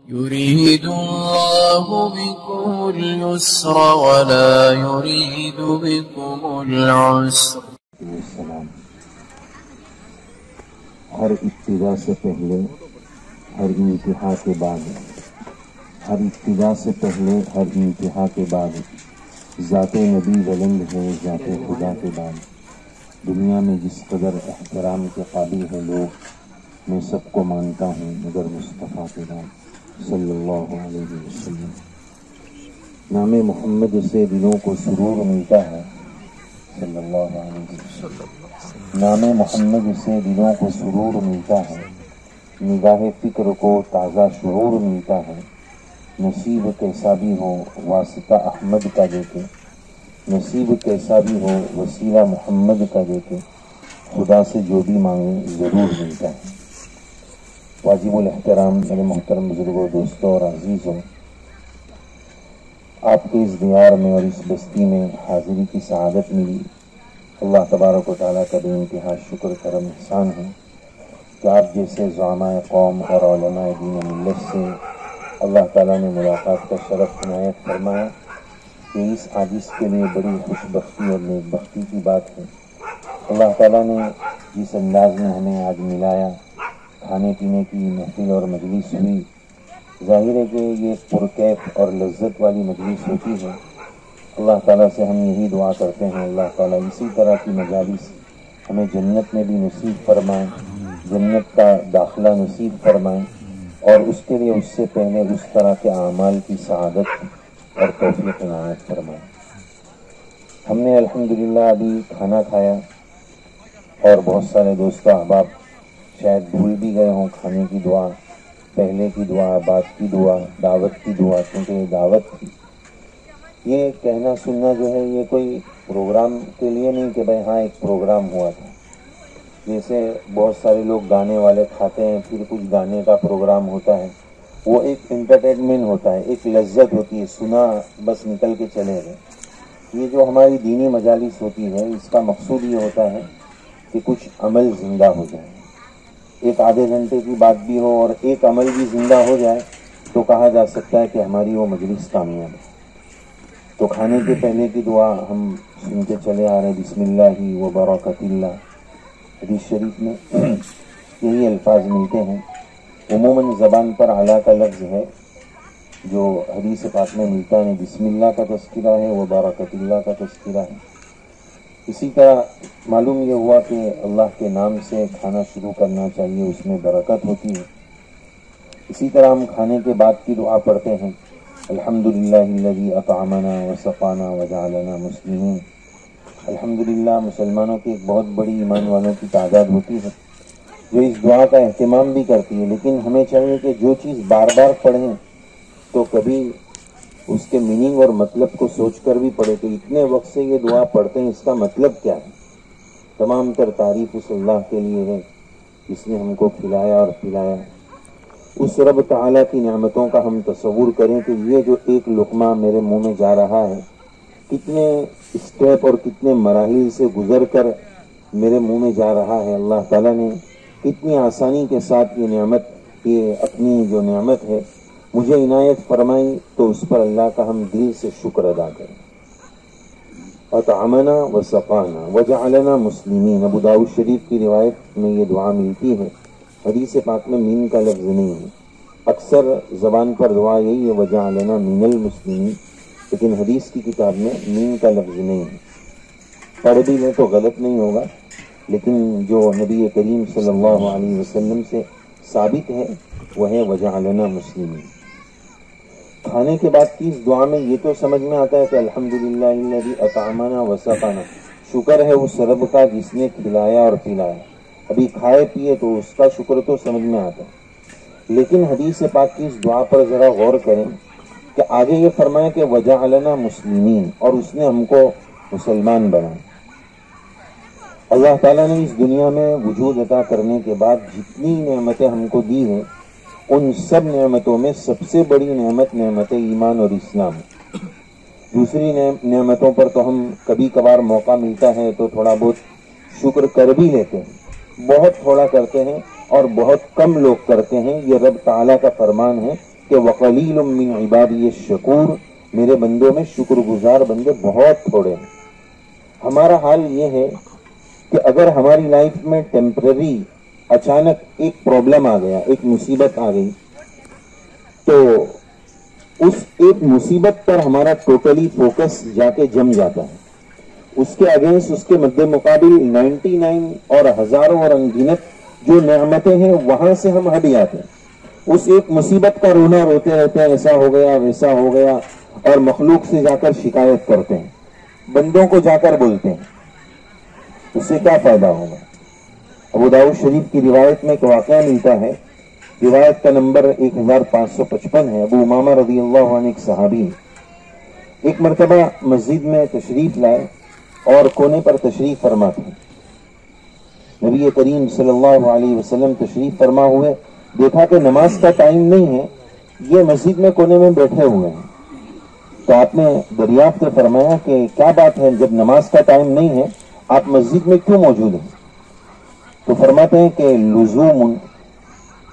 يريد الله بكم اليسر ولا يريد بكم العسر. السلام. ہر ابتدا سے پہلے، ہر انتہا کے بعد، ہر ابتدا سے پہلے، ہر انتہا کے بعد ذات نبی بلند ہے ذات خدا کے بعد. دنیا میں جس قدر احترام کے قابل ہے لوگ، میں سب کو مانتا ہوں مگر مصطفیٰ کے بعد صلی اللہ علیہ وسلم. نام محمد سے دلوں کو سرور ملتا ہے صلی اللہ علیہ وسلم. نام محمد سے دلوں کو سرور ملتا ہے، نگاہ فکر کو تازہ شعور ملتا ہے. نصیب کیسا بھی ہو واسطہ احمد کا دیکھے، نصیب کیسا بھی ہو وسیلہ محمد کا دیکھے، خدا سے جو بھی مانگے ضرور ملتا ہے. واجب الاحترام میرے محترم بزرگوں، دوستوں اور عزیزوں، آپ کے اس دیار میں اور اس بستی میں حاضری کی سعادت ملی. اللہ تبارک و تعالیٰ کا بے انتہا شکر کرم احسان ہے کہ آپ جیسے زعماء قوم اور علماء دین و ملت سے اللہ تعالیٰ نے ملاقات کا شرف عنایت فرمایا. کہ اس عاجز کے لیے بڑی خوش بختی اور نیک بختی کی بات ہے. اللہ تعالیٰ نے جس انداز میں ہمیں آج ملایا، کھانے پینے کی محفل اور مجلس ہوئی، ظاہر ہے کہ یہ پرکیف اور لذت والی مجلس ہوتی ہے. اللہ تعالیٰ سے ہم یہی دعا کرتے ہیں اللہ تعالیٰ اسی طرح کی مجالس ہمیں جنت میں بھی نصیب فرمائیں، جنت کا داخلہ نصیب فرمائیں، اور اس کے لیے اس سے پہلے اس طرح کے اعمال کی سعادت اور توفیق عنایت فرمائیں. ہم نے الحمدللہ ابھی کھانا کھایا اور بہت سارے دوست احباب شاید بھول بھی گئے ہوں کھانے کی دعا، پہلے کی دعا، بعد کی دعا، دعوت کی دعا، کیونکہ یہ دعوت تھی. یہ کہنا سننا جو ہے یہ کوئی پروگرام کے لیے نہیں کہ بھائی ہاں ایک پروگرام ہوا تھا. جیسے بہت سارے لوگ گانے والے کھاتے ہیں پھر کچھ گانے کا پروگرام ہوتا ہے، وہ ایک انٹرٹینمنٹ ہوتا ہے، ایک لذت ہوتی ہے، سنا بس نکل کے چلے گئے. یہ جو ہماری دینی مجالس ہوتی ہے اس کا مقصود یہ ہوتا ہے کہ کچھ عمل زندہ ہو جائے. ایک آدھے گھنٹے کی بات بھی ہو اور ایک عمل بھی زندہ ہو جائے تو کہا جا سکتا ہے کہ ہماری وہ مجلس کامیاب ہے. تو کھانے کے پہلے کی دعا ہم سنتے چلے آ رہے ہیں، بسم اللہ و برکت اللہ. حدیث شریف میں یہی الفاظ ملتے ہیں. عموماً زبان پر اعلیٰ کا لفظ ہے جو حدیث پاک میں ملتا ہے، بسم اللہ کا تذکرہ ہے، و برکت اللہ کا تذکرہ ہے. اسی طرح معلوم یہ ہوا کہ اللہ کے نام سے کھانا شروع کرنا چاہیے، اس میں برکت ہوتی ہے. اسی طرح ہم کھانے کے بعد کی دعا پڑھتے ہیں، الحمدللہ الذی اطعمنا وسقانا وجعلنا مسلمین. الحمدللہ مسلمانوں کی ایک بہت بڑی ایمان والوں کی تعداد ہوتی ہے جو اس دعا کا اہتمام بھی کرتی ہے. لیکن ہمیں چاہیے کہ جو چیز بار بار پڑھیں تو کبھی اس کے میننگ اور مطلب کو سوچ کر بھی پڑھے کہ اتنے وقت سے یہ دعا پڑھتے ہیں، اس کا مطلب کیا ہے. تمام تر تعریف اس اللہ کے لیے ہے جس نے ہم کو کھلایا اور پلایا. اس رب تعالیٰ کی نعمتوں کا ہم تصور کریں کہ یہ جو ایک لقمہ میرے منہ میں جا رہا ہے کتنے اسٹیپ اور کتنے مراحل سے گزر کر میرے منہ میں جا رہا ہے. اللہ تعالیٰ نے کتنی آسانی کے ساتھ یہ نعمت، یہ اپنی جو نعمت ہے مجھے عنایت فرمائی، تو اس پر اللہ کا ہم دل سے شکر ادا کریں. اطعمنا وسقانا وجعلنا مسلمین. ابو داؤد شریف کی روایت میں یہ دعا ملتی ہے. حدیث پاک میں مین کا لفظ نہیں ہے. اکثر زبان پر دعا یہی ہے وجعلنا من المسلمین، لیکن حدیث کی کتاب میں مین کا لفظ نہیں ہے. پڑھ بھی لیں تو غلط نہیں ہوگا، لیکن جو نبی کریم صلی اللہ علیہ وسلم سے ثابت ہے وہ ہے وجعلنا مسلمین. کھانے کے بعد کی اس دعا میں یہ تو سمجھ میں آتا ہے کہ الحمدللہ الذی اطعمنا وسقانا، شکر ہے اس رب کا جس نے کھلایا اور پلایا. ابھی کھائے پیے تو اس کا شکر تو سمجھ میں آتا ہے. لیکن حدیث پاک کی اس دعا پر ذرا غور کریں کہ آگے یہ فرمایا کہ وجعلنا مسلمین، اور اس نے ہم کو مسلمان بنایا. اللہ تعالیٰ نے اس دنیا میں وجود عطا کرنے کے بعد جتنی نعمتیں ہم کو دی ہیں ان سب نعمتوں میں سب سے بڑی نعمت نعمت ایمان اور اسلام. دوسری نعمتوں پر تو ہم کبھی کبھار موقع ملتا ہے تو تھوڑا بہت شکر کر بھی لیتے ہیں، بہت تھوڑا کرتے ہیں اور بہت کم لوگ کرتے ہیں. یہ رب تعالیٰ کا فرمان ہے کہ وقلیل من عبادی الشکور، میرے بندوں میں شکر گزار بندے بہت تھوڑے ہیں۔ ہمارا حال یہ ہے کہ اگر ہماری لائف میں ٹیمپرری اچانک ایک پرابلم آ گیا، ایک مصیبت آ گئی، تو اس ایک مصیبت پر ہمارا ٹوٹلی فوکس جا کے جم جاتا ہے۔ اس کے اگینسٹ، اس کے مد مقابل 99 اور ہزاروں اور انگنت جو نعمتیں ہیں وہاں سے ہم ہٹ جاتے ہیں۔ اس ایک مصیبت کا رونا روتے رہتے ہیں، ایسا ہو گیا ویسا ہو گیا، اور مخلوق سے جا کر شکایت کرتے ہیں، بندوں کو جا کر بولتے ہیں، اس سے کیا فائدہ ہوگا؟ ابو داؤد شریف کی روایت میں ایک واقعہ ملتا ہے، روایت کا نمبر 1555 ہے۔ ابو امامہ رضی اللہ عنہ ایک صحابی ایک مرتبہ مسجد میں تشریف لائے اور کونے پر تشریف فرما تھے۔ نبی کریم صلی اللہ علیہ وسلم تشریف فرما ہوئے، دیکھا کہ نماز کا ٹائم نہیں ہے، یہ مسجد میں کونے میں بیٹھے ہوئے ہیں۔ تو آپ نے دریافت فرمایا کہ کیا بات ہے، جب نماز کا ٹائم نہیں ہے آپ مسجد میں کیوں موجود ہیں؟ تو فرماتے ہیں کہ لزوم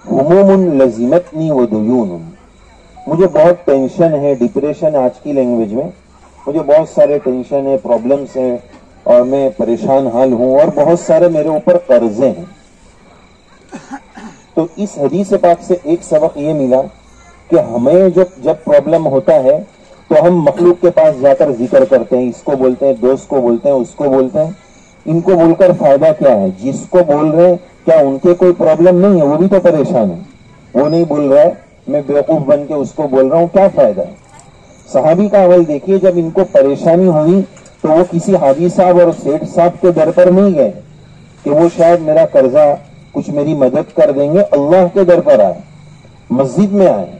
ہموم لزمتنی و دیون، مجھے بہت ٹینشن ہے، ڈپریشن آج کی لینگویج میں، مجھے بہت سارے ٹینشن ہے، پرابلمس ہیں، اور میں پریشان حال ہوں، اور بہت سارے میرے اوپر قرضے ہیں۔ تو اس حدیث پاک سے ایک سبق یہ ملا کہ ہمیں جب پرابلم ہوتا ہے تو ہم مخلوق کے پاس جا کر ذکر کرتے ہیں، اس کو بولتے ہیں، دوست کو بولتے ہیں، اس کو بولتے ہیں۔ ان کو بول کر فائدہ کیا ہے؟ جس کو بول رہے ہیں کیا ان کے کوئی پرابلم نہیں ہے؟ وہ بھی تو پریشان ہے، وہ نہیں بول رہا ہے، میں بیوقوف بن کے اس کو بول رہا ہوں، کیا فائدہ ہے؟ صحابی کا عمل دیکھیے، جب ان کو پریشانی ہوئی تو وہ کسی حاجی صاحب اور سیٹھ صاحب کے در پر نہیں گئے کہ وہ شاید میرا قرضہ کچھ میری مدد کر دیں گے، اللہ کے در پر آئے، مسجد میں آئے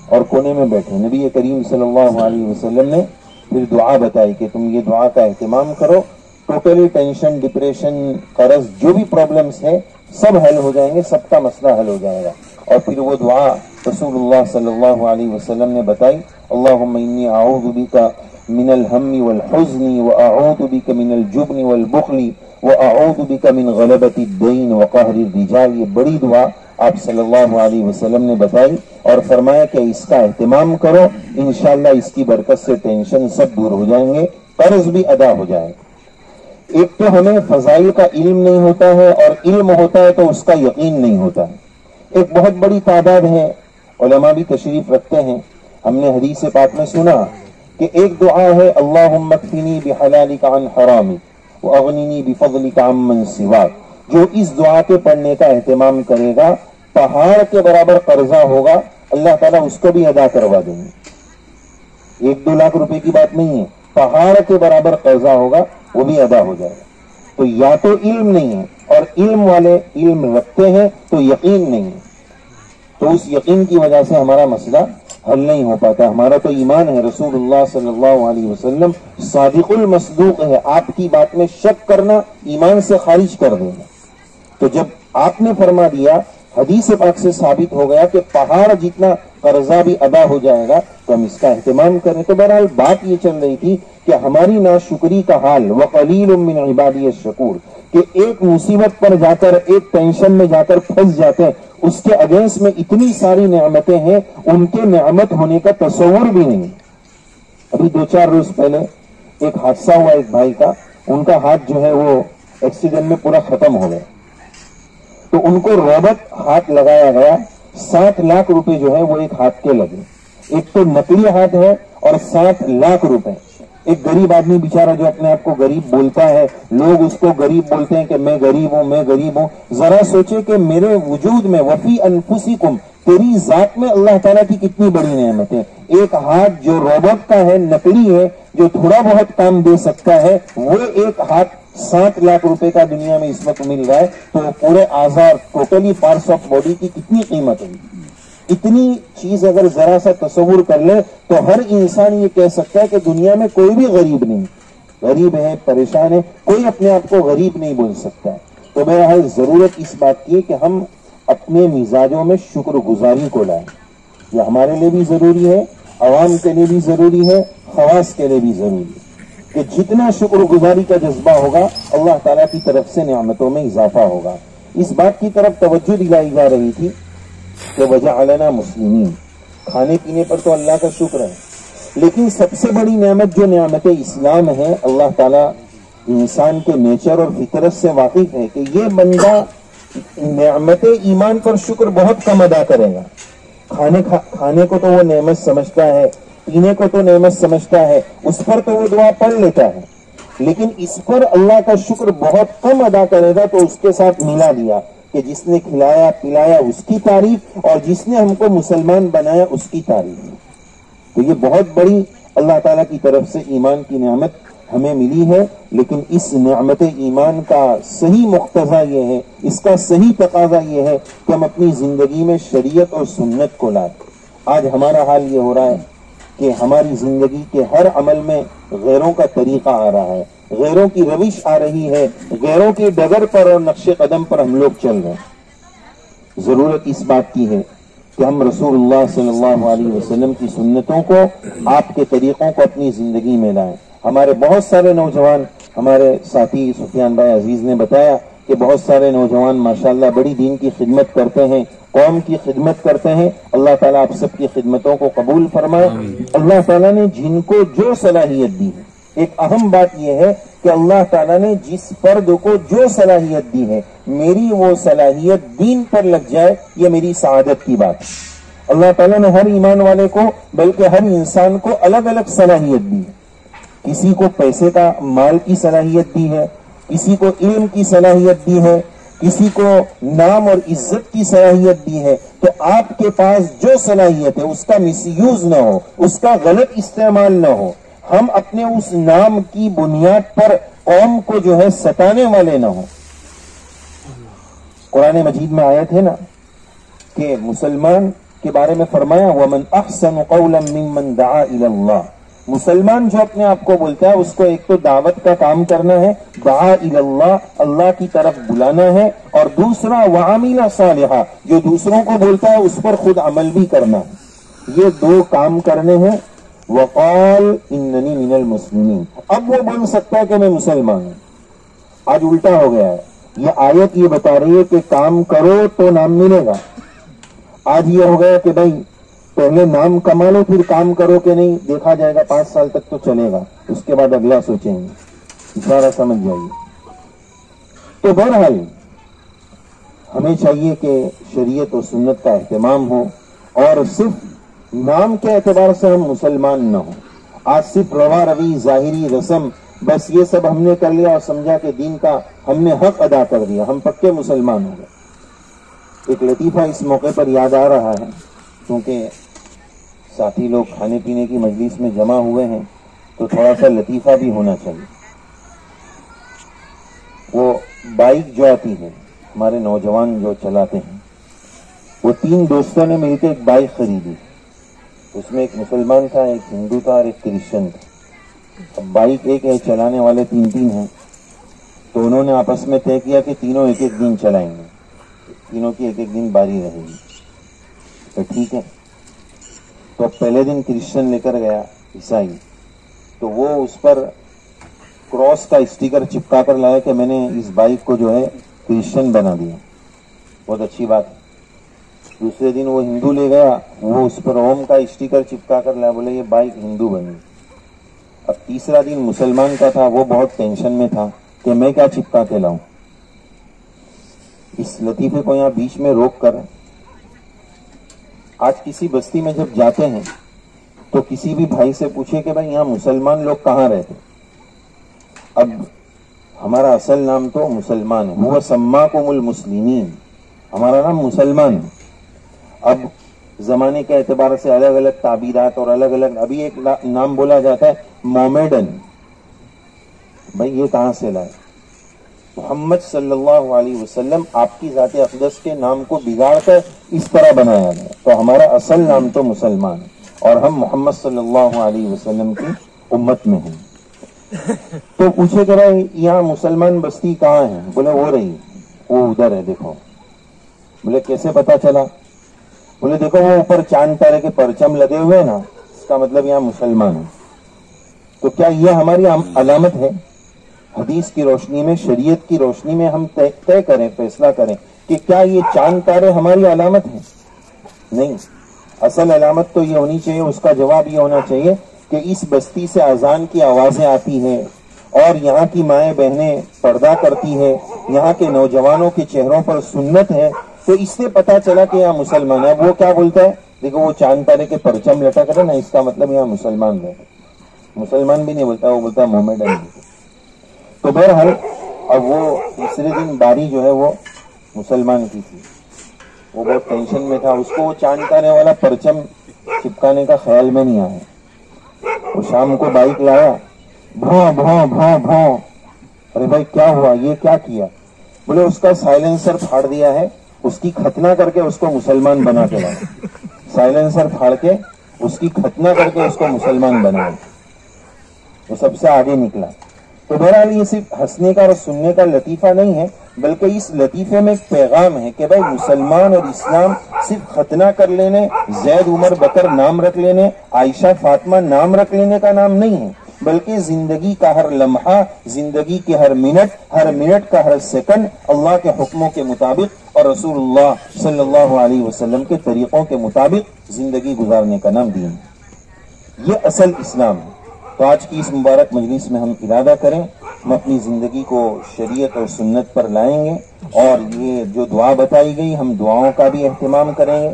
اور کونے میں بیٹھے۔ نبی کریم صلی اللہ علیہ وسلم نے پھر دعا بتائی کہ تم یہ دعا کا اہتمام کرو، ٹوٹلی ٹینشن، ڈپریشن، قرض، جو بھی پرابلمس ہے سب حل ہو جائیں گے، سب کا مسئلہ حل ہو جائے گا۔ اور پھر وہ دعا رسول اللہ صلی اللہ علیہ وسلم نے بتائی، اللہم انی اعوذ بک من الہم والحزن واعوذ بک من الجبن والبخل واعوذ بک من غلبۃ الدین وقہر الرجال۔ یہ بڑی دعا آپ صلی اللہ علیہ وسلم نے بتائی اور فرمایا کہ اس کا اہتمام کرو، انشاءاللہ اس کی برکت سے ٹینشن سب دور ہو جائیں گے، قرض بھی ادا ہو جائے گا۔ ایک تو ہمیں فضائل کا علم نہیں ہوتا ہے، اور علم ہوتا ہے تو اس کا یقین نہیں ہوتا ہے۔ ایک بہت بڑی تعداد ہے، علماء بھی تشریف رکھتے ہیں، ہم نے حدیث پاک میں سنا کہ ایک دعا ہے، اللہم اکفنی بحلالک عن حرامک واغننی بفضلک عمن سواک۔ جو اس دعا کے پڑھنے کا اہتمام کرے گا، پہاڑ کے برابر قرضہ ہوگا، اللہ تعالیٰ اس کو بھی ادا کروا دیں گے۔ 1-2 لاکھ روپے کی بات نہیں ہے، پہاڑ کے برابر قرضہ ہوگا، وہ بھی ادا ہو جائے گا۔ تو یا تو علم نہیں ہے، اور علم والے علم رکھتے ہیں تو یقین نہیں ہے، تو اس یقین کی وجہ سے ہمارا مسئلہ حل نہیں ہو پاتا۔ ہمارا تو ایمان ہے، رسول اللہ صلی اللہ علیہ وسلم صادق المصدوق ہے، آپ کی بات میں شک کرنا ایمان سے خارج کر دینا۔ تو جب آپ نے فرما دیا، حدیث پاک سے ثابت ہو گیا کہ پہاڑ جتنا قرضہ بھی ادا ہو جائے گا، تو ہم اس کا اہتمام کریں۔ تو بہرحال بات یہ چل رہی تھی کہ ہماری ناشکری کا حال، وقلیل من عبادی الشکور، کہ ایک مصیبت پر جا کر، ایک ٹینشن میں جا کر پھنس جاتے ہیں، اس کے اگینسٹ میں اتنی ساری نعمتیں ہیں، ان کے نعمت ہونے کا تصور بھی نہیں۔ ابھی 2-4 روز پہلے ایک حادثہ ہوا ایک بھائی کا، ان کا ہاتھ جو ہے وہ ایکسیڈنٹ میں پورا ختم ہو گیا، تو ان کو روبوٹ ہاتھ لگایا گیا، 7 لاکھ روپے جو ہے وہ ایک ہاتھ کے لگے۔ ایک تو نقلی ہاتھ ہے اور 7 لاکھ روپے۔ ایک غریب آدمی بیچارہ جو اپنے آپ کو غریب بولتا ہے، لوگ اس کو غریب بولتے ہیں کہ میں غریب ہوں، میں غریب ہوں۔ ذرا سوچے کہ میرے وجود میں، وفی انفسکم، تیری ذات میں اللہ تعالیٰ کی کتنی بڑی نعمت ہے۔ ایک ہاتھ جو روبوٹ کا ہے، نقلی ہے، جو تھوڑا بہت کام دے سکتا ہے، وہ ایک ہاتھ 7 لاکھ روپے کا دنیا میں اس وقت مل رہا ہے، تو پورے آزار، ٹوٹلی پارٹس آف باڈی کی کتنی قیمت ہے۔ اتنی چیز اگر ذرا سا تصور کر لے تو ہر انسان یہ کہہ سکتا ہے کہ دنیا میں کوئی بھی غریب نہیں، غریب ہے، پریشان ہے، کوئی اپنے آپ کو غریب نہیں بول سکتا ہے۔ تو بہرحال ضرورت اس بات کی ہے کہ ہم اپنے مزاجوں میں شکر گزاری کو لائیں۔ یہ ہمارے لیے بھی ضروری ہے، عوام کے لیے بھی ضروری ہے، خواص کے لیے بھی ضروری ہے کہ جتنا شکر گزاری کا جذبہ ہوگا، اللہ تعالیٰ کی طرف سے نعمتوں میں اضافہ ہوگا۔ اس بات کی طرف توجہ دلائی جا رہی تھی کہ وجعلنا مسلمین. کھانے پینے پر تو اللہ کا شکر ہے، لیکن سب سے بڑی نعمت جو نعمت اسلام ہے، اللہ تعالیٰ انسان کے نیچر اور فطرت سے واقف ہے کہ یہ بندہ نعمت ایمان پر شکر بہت کم ادا کرے گا. کھانے کو تو وہ نعمت سمجھتا ہے، پینے کو تو نعمت سمجھتا ہے، اس پر تو وہ دعا پڑھ لیتا ہے، لیکن اس پر اللہ کا شکر بہت کم ادا کرے گا. تو اس کے ساتھ ملا دیا کہ جس نے کھلایا پلایا اس کی تعریف، اور جس نے ہم کو مسلمان بنایا اس کی تعریف. تو یہ بہت بڑی اللہ تعالیٰ کی طرف سے ایمان کی نعمت ہمیں ملی ہے. لیکن اس نعمت ایمان کا صحیح مقتضا یہ ہے، اس کا صحیح تقاضا یہ ہے کہ ہم اپنی زندگی میں شریعت اور سنت کو لائیں. آج ہمارا حال یہ ہو رہا ہے کہ ہماری زندگی کے ہر عمل میں غیروں کا طریقہ آ رہا ہے، غیروں کی روش آ رہی ہے، غیروں کی ڈگر پر اور نقش قدم پر ہم لوگ چل رہے ہیں. ضرورت اس بات کی ہے کہ ہم رسول اللہ صلی اللہ علیہ وسلم کی سنتوں کو، آپ کے طریقوں کو اپنی زندگی میں لائیں. ہمارے بہت سارے نوجوان، ہمارے ساتھی سفیان بھائی عزیز نے بتایا کہ بہت سارے نوجوان ماشاءاللہ بڑی دین کی خدمت کرتے ہیں، قوم کی خدمت کرتے ہیں. اللہ تعالیٰ آپ سب کی خدمتوں کو قبول فرمائے. اللہ تعالیٰ نے جن کو جو صلاحیت دی ہے، ایک اہم بات یہ ہے کہ اللہ تعالیٰ نے جس فرد کو جو صلاحیت دی ہے، میری وہ صلاحیت دین پر لگ جائے، یہ میری سعادت کی بات ہے. اللہ تعالیٰ نے ہر ایمان والے کو، بلکہ ہر انسان کو الگ الگ صلاحیت دی ہے. کسی کو پیسے کا، مال کی صلاحیت دی ہے، کسی کو علم کی صلاحیت دی ہے، کسی کو نام اور عزت کی صلاحیت دی ہے. تو آپ کے پاس جو صلاحیت ہے اس کا مس یوز نہ ہو، اس کا غلط استعمال نہ ہو. ہم اپنے اس نام کی بنیاد پر قوم کو جو ہے ستانے والے نہ ہوں. قرآن مجید میں آیت ہے نا کہ مسلمان کے بارے میں فرمایا وَمَنْ أَحْسَنُ قَوْلًا مِّمَّنْ دَعَا إِلَى اللَّهِ. مسلمان جو اپنے آپ کو بولتا ہے اس کو ایک تو دعوت کا کام کرنا ہے، دعا الی اللہ، اللہ کی طرف بلانا ہے، اور دوسرا وعمل صالحا، جو دوسروں کو بولتا ہے اس پر خود عمل بھی کرنا ہے. یہ دو کام کرنے ہیں. وقال اننی من المسلمین. اب وہ بن سکتا ہے کہ میں مسلمان ہوں. آج الٹا ہو گیا ہے. یہ آیت یہ بتا رہی ہے کہ کام کرو تو نام ملے گا. آج یہ ہو گیا کہ بھائی پہلے نام کما لو پھر کام کرو کہ نہیں، دیکھا جائے گا 5 سال تک تو چلے گا، اس کے بعد اگلا سوچیں گے. اشارہ سمجھ جائیے. تو بہرحال ہمیں چاہیے کہ شریعت و سنت کا اہتمام ہو، اور صرف نام کے اعتبار سے ہم مسلمان نہ ہوں. آج صرف روا روی، ظاہری رسم، بس یہ سب ہم نے کر لیا اور سمجھا کہ دین کا ہم نے حق ادا کر دیا، ہم پکے مسلمان ہو گئے. ایک لطیفہ اس موقع پر یاد آ رہا ہے، کیونکہ ساتھی لوگ کھانے پینے کی مجلس میں جمع ہوئے ہیں تو تھوڑا سا لطیفہ بھی ہونا چاہیے. وہ بائک جو آتی ہے، ہمارے نوجوان جو چلاتے ہیں، وہ 3 دوستوں نے مل کے ایک بائک خریدی. اس میں ایک مسلمان تھا، ایک ہندو تھا اور ایک کرسچن تھا. اب بائک ایک ہے، چلانے والے 3 ہیں. تو انہوں نے آپس میں طے کیا کہ تینوں ایک دن چلائیں گے، تینوں کی ایک دن باری رہے گی. تو ٹھیک ہے. تو پہلے دن کرسچن لے کر گیا عیسائی، تو وہ اس پر کراس کا اسٹیکر چپکا کر لایا کہ میں نے اس بائک کو جو ہے کرسچن بنا دیا. بہت اچھی بات ہے. دوسرے دن وہ ہندو لے گیا، وہ اس پر اوم کا اسٹیکر چپکا کر لایا، بولے یہ بائک ہندو بنی. اب تیسرا دن مسلمان کا تھا، وہ بہت ٹینشن میں تھا کہ میں کیا چپکا کے لاؤں. اس لطیفے کو یہاں بیچ میں روک کر، آج کسی بستی میں جب جاتے ہیں تو کسی بھی بھائی سے پوچھے کہ بھائی یہاں مسلمان لوگ کہاں رہتے. اب ہمارا اصل نام تو مسلمان ہے، وہ سماکم المسلمین، ہمارا نام مسلمان ہے. اب زمانے کے اعتبار سے الگ الگ تعبیرات اور الگ الگ، ابھی ایک نام بولا جاتا ہے مومیڈن. بھائی یہ کہاں سے لائے؟ محمد صلی اللہ علیہ وسلم آپ کی ذات اقدس کے نام کو بگاڑ کر اس طرح بنایا گیا. تو ہمارا اصل نام تو مسلمان ہے اور ہم محمد صلی اللہ علیہ وسلم کی امت میں ہیں. تو پوچھے کہ بھائی یہاں مسلمان بستی کہاں ہے؟ بولے وہ رہی، وہ ادھر ہے دیکھو. بولے کیسے پتا چلا؟ بولے دیکھو وہ اوپر چاند تارے کے پرچم لگے ہوئے نا، اس کا مطلب یہاں مسلمان ہے. تو کیا یہ ہماری علامت ہے؟ حدیث کی روشنی میں، شریعت کی روشنی میں ہم طے کریں، فیصلہ کریں کہ کیا یہ چاند تارے ہماری علامت ہیں؟ نہیں، اصل علامت تو یہ ہونی چاہیے، اس کا جواب یہ ہونا چاہیے کہ اس بستی سے اذان کی آوازیں آتی ہیں اور یہاں کی مائیں بہنیں پردہ کرتی ہے، یہاں کے نوجوانوں کے چہروں پر سنت ہے، تو اس سے پتا چلا کہ یہاں مسلمان ہے۔ اب وہ کیا بولتا ہے؟ دیکھو وہ چاند تارے کے پرچم لٹک رہے نا، اس کا مطلب یہاں مسلمان رہے۔ مسلمان بھی نہیں بولتا، وہ بولتا مومڈن۔ تو بہرحال اب وہ تیسرے دن باری جو ہے وہ مسلمان کی تھی، وہ بہت ٹینشن میں تھا، اس کو وہ چاند تارے والا پرچم چپکانے کا خیال میں نہیں آیا۔ وہ شام کو بائک لایا، بھاں بھاں بھاں بھاں، ارے بھائی کیا ہوا، یہ کیا کیا؟ بولے اس کا سائلنسر پھاڑ دیا ہے، اس کی ختنہ کر کے اس کو مسلمان بنا کے لایا۔ سائلنسر پھاڑ کے اس کی ختنہ کر کے اس کو مسلمان بنایا، وہ سب سے آگے نکلا۔ تو بہرحال یہ صرف ہنسنے کا اور سننے کا لطیفہ نہیں ہے، بلکہ اس لطیفے میں ایک پیغام ہے کہ بھائی مسلمان اور اسلام صرف ختنہ کر لینے، زید عمر بکر نام رکھ لینے، عائشہ فاطمہ نام رکھ لینے کا نام نہیں ہے، بلکہ زندگی کا ہر لمحہ، زندگی کے ہر منٹ کا ہر سیکنڈ اللہ کے حکموں کے مطابق اور رسول اللہ صلی اللہ علیہ وسلم کے طریقوں کے مطابق زندگی گزارنے کا نام دین ہے۔ یہ اصل اسلام ہے۔ تو آج کی اس مبارک مجلس میں ہم ارادہ کریں، ہم اپنی زندگی کو شریعت اور سنت پر لائیں گے، اور یہ جو دعا بتائی گئی ہم دعاؤں کا بھی اہتمام کریں گے۔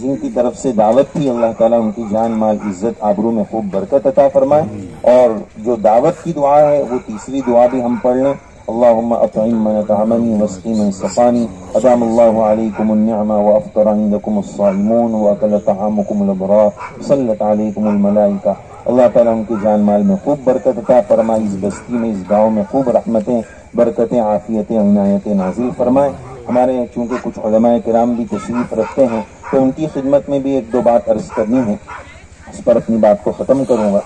جن کی طرف سے دعوت تھی اللہ تعالیٰ ان کی جان مال عزت آبرو میں خوب برکت عطا فرمائے، اور جو دعوت کی دعا ہے وہ تیسری دعا بھی ہم پڑھ لیں۔ اللہم اطعم من اطعمنی واسقی من سقانی، ادام اللہ علیکم النعمہ وافطر عندکم الصائمون واکل طعامکم الابرار، صلت علیکم الملائکہ۔ اللہ تعالیٰ ان کی جان مال میں خوب برکت عطا فرمائے، اس بستی میں اس گاؤں میں خوب رحمتیں برکتیں عافیتیں عنایتیں نازل فرمائے۔ ہمارے چونکہ کچھ علماء کرام بھی تشریف رکھتے ہیں تو ان کی خدمت میں بھی ایک دو بات عرض کرنی ہے، اس پر اپنی بات کو ختم کروں گا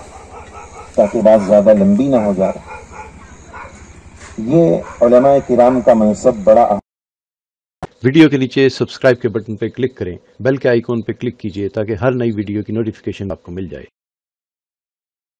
تاکہ بات زیادہ لمبی نہ ہو جائے۔ یہ علماء کرام کا منصب بڑا ویڈیو کے نیچے سبسکرائب کے بٹن پہ کلک کریں، بیل کے آئیکن پہ کلک کیجئے تاکہ ہر نئی ویڈیو کی نوٹیفیکیشن آپ کو مل جائے۔